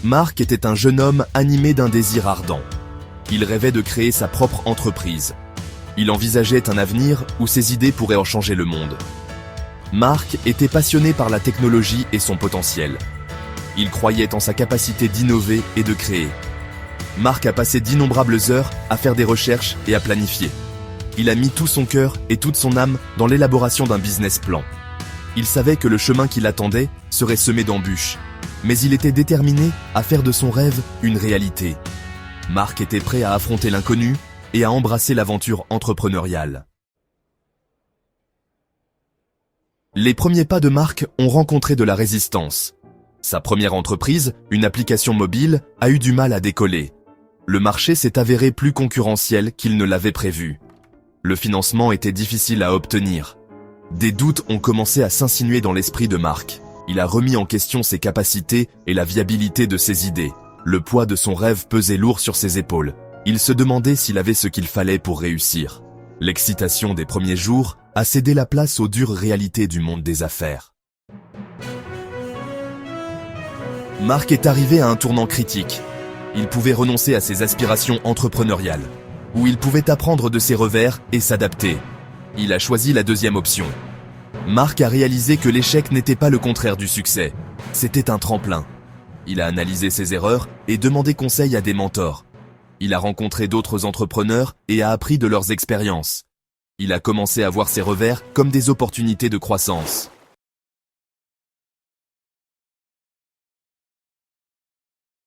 Mark était un jeune homme animé d'un désir ardent. Il rêvait de créer sa propre entreprise. Il envisageait un avenir où ses idées pourraient en changer le monde. Mark était passionné par la technologie et son potentiel. Il croyait en sa capacité d'innover et de créer. Mark a passé d'innombrables heures à faire des recherches et à planifier. Il a mis tout son cœur et toute son âme dans l'élaboration d'un business plan. Il savait que le chemin qui l'attendait serait semé d'embûches, mais il était déterminé à faire de son rêve une réalité. Mark était prêt à affronter l'inconnu et à embrasser l'aventure entrepreneuriale. Les premiers pas de Mark ont rencontré de la résistance. Sa première entreprise, une application mobile, a eu du mal à décoller. Le marché s'est avéré plus concurrentiel qu'il ne l'avait prévu. Le financement était difficile à obtenir. Des doutes ont commencé à s'insinuer dans l'esprit de Mark. Il a remis en question ses capacités et la viabilité de ses idées. Le poids de son rêve pesait lourd sur ses épaules. Il se demandait s'il avait ce qu'il fallait pour réussir. L'excitation des premiers jours a cédé la place aux dures réalités du monde des affaires. Mark est arrivé à un tournant critique. Il pouvait renoncer à ses aspirations entrepreneuriales, ou il pouvait apprendre de ses revers et s'adapter. Il a choisi la deuxième option. Mark a réalisé que l'échec n'était pas le contraire du succès, c'était un tremplin. Il a analysé ses erreurs et demandé conseil à des mentors. Il a rencontré d'autres entrepreneurs et a appris de leurs expériences. Il a commencé à voir ses revers comme des opportunités de croissance.